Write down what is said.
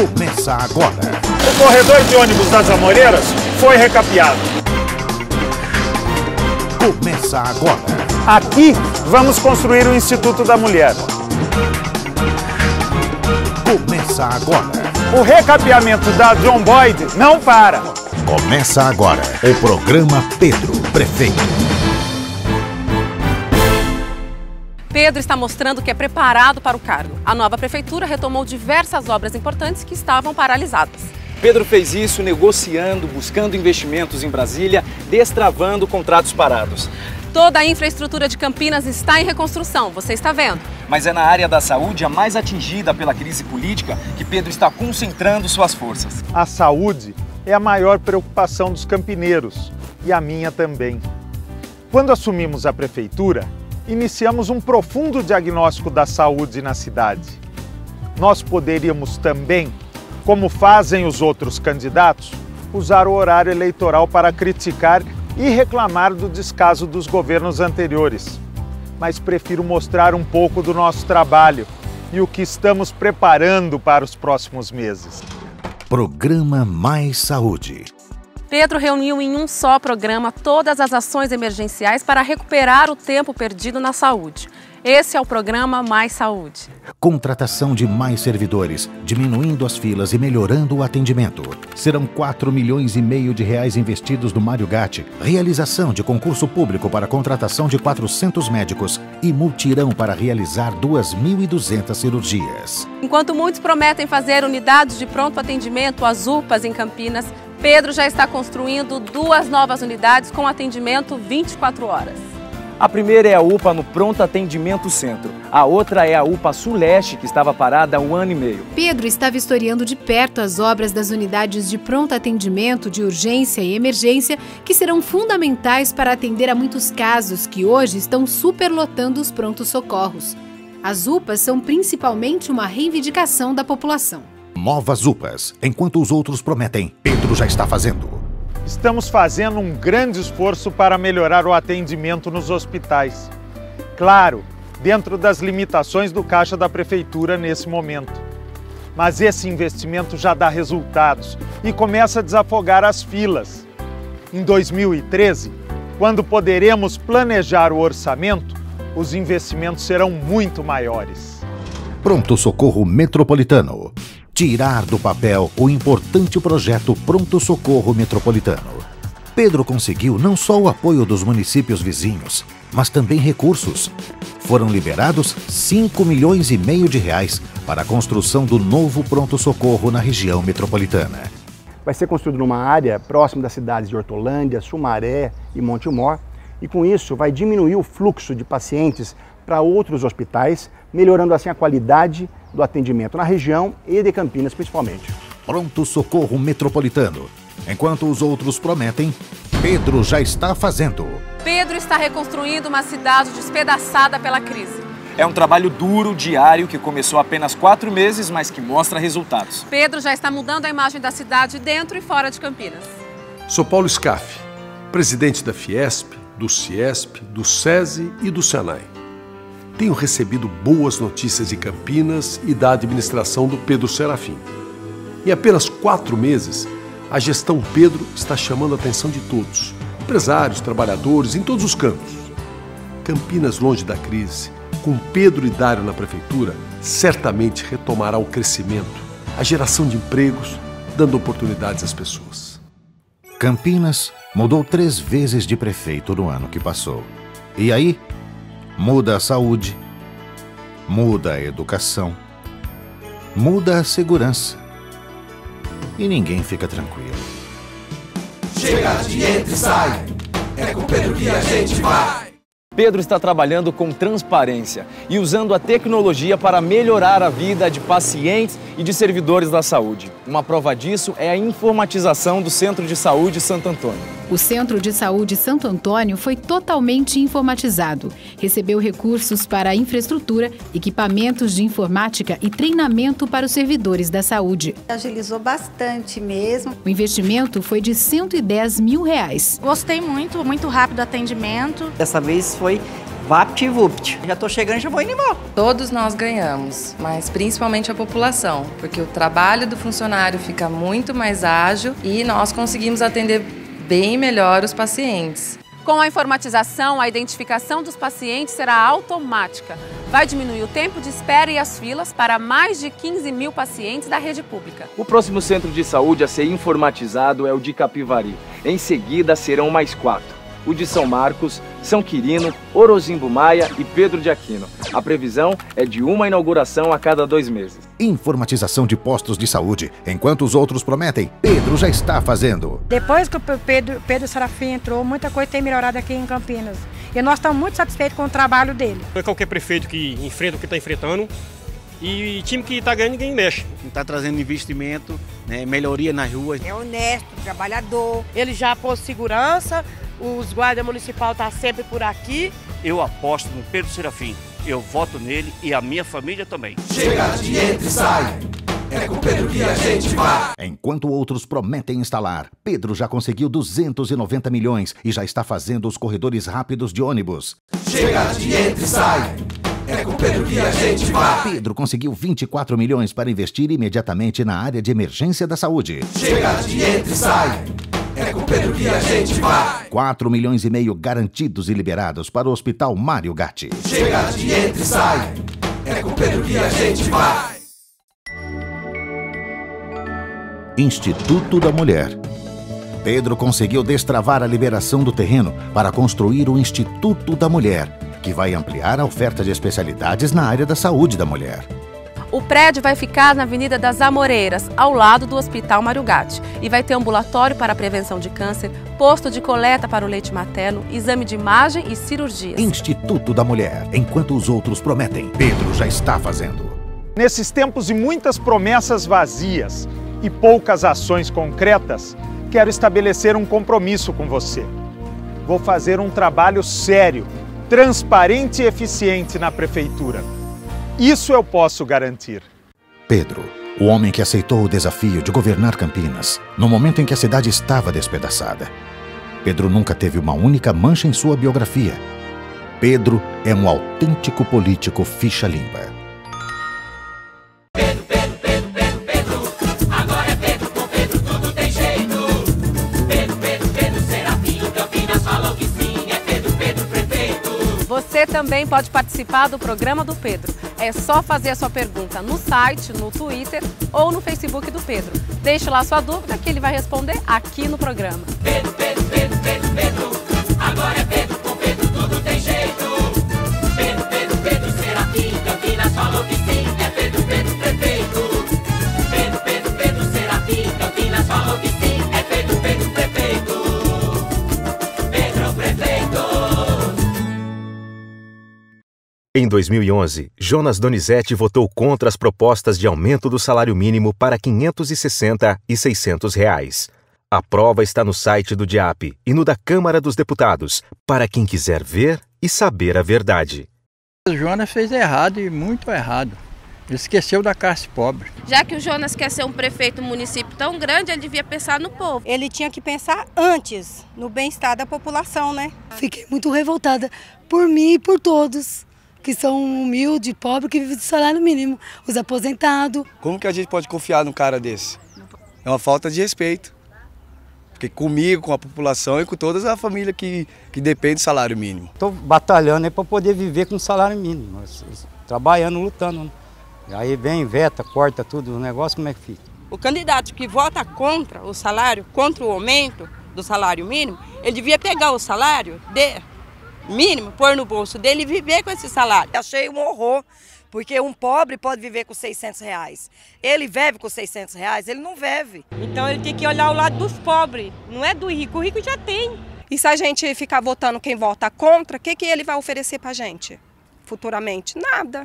Começa agora. O corredor de ônibus das Amoreiras foi recapeado. Começa agora. Aqui vamos construir o Instituto da Mulher. Começa agora. O recapeamento da John Boyd não para. Começa agora o programa Pedro Prefeito. Pedro está mostrando que é preparado para o cargo. A nova prefeitura retomou diversas obras importantes que estavam paralisadas. Pedro fez isso negociando, buscando investimentos em Brasília, destravando contratos parados. Toda a infraestrutura de Campinas está em reconstrução, você está vendo. Mas é na área da saúde, a mais atingida pela crise política, que Pedro está concentrando suas forças. A saúde é a maior preocupação dos campineiros e a minha também. Quando assumimos a prefeitura, iniciamos um profundo diagnóstico da saúde na cidade. Nós poderíamos também, como fazem os outros candidatos, usar o horário eleitoral para criticar e reclamar do descaso dos governos anteriores. Mas prefiro mostrar um pouco do nosso trabalho e o que estamos preparando para os próximos meses. Programa Mais Saúde. Pedro reuniu em um só programa todas as ações emergenciais para recuperar o tempo perdido na saúde. Esse é o programa Mais Saúde. Contratação de mais servidores, diminuindo as filas e melhorando o atendimento. Serão 4,5 milhões de reais investidos no Mário Gatti. Realização de concurso público para contratação de 400 médicos e multirão para realizar 2.200 cirurgias. Enquanto muitos prometem fazer unidades de pronto atendimento, as UPAs em Campinas, Pedro já está construindo 2 novas unidades com atendimento 24 horas. A primeira é a UPA no Pronto Atendimento Centro. A outra é a UPA Sul-Leste, que estava parada há 1 ano e meio. Pedro está vistoriando de perto as obras das unidades de pronto atendimento, de urgência e emergência, que serão fundamentais para atender a muitos casos que hoje estão superlotando os prontos-socorros. As UPAs são principalmente uma reivindicação da população. Novas UPAs, enquanto os outros prometem, Pedro já está fazendo. Estamos fazendo um grande esforço para melhorar o atendimento nos hospitais. Claro, dentro das limitações do caixa da prefeitura nesse momento. Mas esse investimento já dá resultados e começa a desafogar as filas. Em 2013, quando poderemos planejar o orçamento, os investimentos serão muito maiores. Pronto Socorro Metropolitano. Tirar do papel o importante projeto Pronto Socorro Metropolitano. Pedro conseguiu não só o apoio dos municípios vizinhos, mas também recursos. Foram liberados 5,5 milhões de reais para a construção do novo Pronto Socorro na região metropolitana. Vai ser construído numa área próxima das cidades de Hortolândia, Sumaré e Montemor, e com isso vai diminuir o fluxo de pacientes para outros hospitais, melhorando assim a qualidade do atendimento na região e de Campinas principalmente. Pronto Socorro Metropolitano. Enquanto os outros prometem, Pedro já está fazendo. Pedro está reconstruindo uma cidade despedaçada pela crise. É um trabalho duro, diário, que começou há apenas 4 meses, mas que mostra resultados. Pedro já está mudando a imagem da cidade dentro e fora de Campinas. Sou Paulo Scaff, presidente da Fiesp, do Ciesp, do SESI e do Senai. Tenho recebido boas notícias de Campinas e da administração do Pedro Serafim. Em apenas 4 meses, a gestão Pedro está chamando a atenção de todos, empresários, trabalhadores, em todos os campos. Campinas, longe da crise, com Pedro e Dário na prefeitura, certamente retomará o crescimento, a geração de empregos, dando oportunidades às pessoas. Campinas mudou 3 vezes de prefeito no ano que passou. E aí? Muda a saúde, muda a educação, muda a segurança. E ninguém fica tranquilo. Chega de entra e sai, é com Pedro que a gente vai. Pedro está trabalhando com transparência e usando a tecnologia para melhorar a vida de pacientes e de servidores da saúde. Uma prova disso é a informatização do Centro de Saúde Santo Antônio. O Centro de Saúde Santo Antônio foi totalmente informatizado. Recebeu recursos para a infraestrutura, equipamentos de informática e treinamento para os servidores da saúde. Agilizou bastante mesmo. O investimento foi de R$110 mil. Gostei muito rápido o atendimento. Dessa vez foi Vapt-vupt. Já tô chegando e já vou indo embora. Todos nós ganhamos, mas principalmente a população, porque o trabalho do funcionário fica muito mais ágil e nós conseguimos atender bem melhor os pacientes. Com a informatização, a identificação dos pacientes será automática. Vai diminuir o tempo de espera e as filas para mais de 15 mil pacientes da rede pública. O próximo centro de saúde a ser informatizado é o de Capivari. Em seguida serão mais 4. O de São Marcos, São Quirino, Orozimbo Maia e Pedro de Aquino. A previsão é de uma inauguração a cada 2 meses. Informatização de postos de saúde. Enquanto os outros prometem, Pedro já está fazendo. Depois que o Pedro Serafim entrou, muita coisa tem melhorado aqui em Campinas. E nós estamos muito satisfeitos com o trabalho dele. Não é qualquer prefeito que enfrenta o que está enfrentando. E time que está ganhando, ninguém mexe. Está trazendo investimento, né, melhoria nas ruas. É honesto, trabalhador. Ele já pôs segurança, os guardas municipais estão sempre por aqui. Eu aposto no Pedro Serafim. Eu voto nele e a minha família também. Chega de entra e sai. É com Pedro que a gente vai. Enquanto outros prometem instalar, Pedro já conseguiu 290 milhões e já está fazendo os corredores rápidos de ônibus. Chega de entra e sai. É com Pedro que a gente vai. Pedro conseguiu 24 milhões para investir imediatamente na área de emergência da saúde. Chega de entra e sai. É com Pedro que a gente vai. 4,5 milhões garantidos e liberados para o Hospital Mário Gatti. Chega de entra e sai. É com Pedro que a gente vai. Instituto da Mulher. Pedro conseguiu destravar a liberação do terreno para construir o Instituto da Mulher, que vai ampliar a oferta de especialidades na área da saúde da mulher. O prédio vai ficar na Avenida das Amoreiras, ao lado do Hospital Mário Gatti, e vai ter ambulatório para a prevenção de câncer, posto de coleta para o leite materno, exame de imagem e cirurgias. Instituto da Mulher. Enquanto os outros prometem, Pedro já está fazendo. Nesses tempos de muitas promessas vazias e poucas ações concretas, quero estabelecer um compromisso com você. Vou fazer um trabalho sério, transparente e eficiente na prefeitura. Isso eu posso garantir. Pedro, o homem que aceitou o desafio de governar Campinas, no momento em que a cidade estava despedaçada. Pedro nunca teve uma única mancha em sua biografia. Pedro é um autêntico político ficha limpa. Pedro, Pedro, Pedro, Pedro, Pedro. Agora é Pedro, com Pedro tudo tem jeito. Pedro, Pedro, Pedro, Serafim, Campinas falou que sim, é Pedro, Pedro, prefeito. Você também pode participar do programa do Pedro. É só fazer a sua pergunta no site, no Twitter ou no Facebook do Pedro. Deixe lá a sua dúvida que ele vai responder aqui no programa. Pedro, Pedro, Pedro, Pedro, Pedro. Agora é Pedro, com Pedro tudo tem jeito. Pedro, Pedro, Pedro, Serafim, Campinas falou que sim, é Pedro, Pedro, prefeito. Pedro, Pedro, Pedro, Serafim, Campinas falou que sim, é Pedro, Pedro, prefeito. Pedro, prefeito. Em 2011, Jonas Donizete votou contra as propostas de aumento do salário mínimo para R$ 560 e R$ 600. A prova está no site do DIAP e no da Câmara dos Deputados, para quem quiser ver e saber a verdade. O Jonas fez errado e muito errado. Ele esqueceu da classe pobre. Já que o Jonas quer ser um prefeito de um município tão grande, ele devia pensar no povo. Ele tinha que pensar antes no bem-estar da população, né? Fiquei muito revoltada por mim e por todos que são humildes, pobres, que vivem do salário mínimo, os aposentados. Como que a gente pode confiar num cara desse? É uma falta de respeito. Porque comigo, com a população e com toda a família que depende do salário mínimo. Estou batalhando para poder viver com salário mínimo, trabalhando, lutando. Aí vem, veta, corta tudo, o negócio como é que fica? O candidato que vota contra o salário, contra o aumento do salário mínimo, ele devia pegar o salário mínimo, pôr no bolso dele e viver com esse salário. Achei um horror, porque um pobre pode viver com R$600. Ele vive com R$600, ele não vive. Então ele tem que olhar o lado dos pobres, não é do rico, o rico já tem. E se a gente ficar votando quem vota contra, o que ele vai oferecer pra gente futuramente? Nada.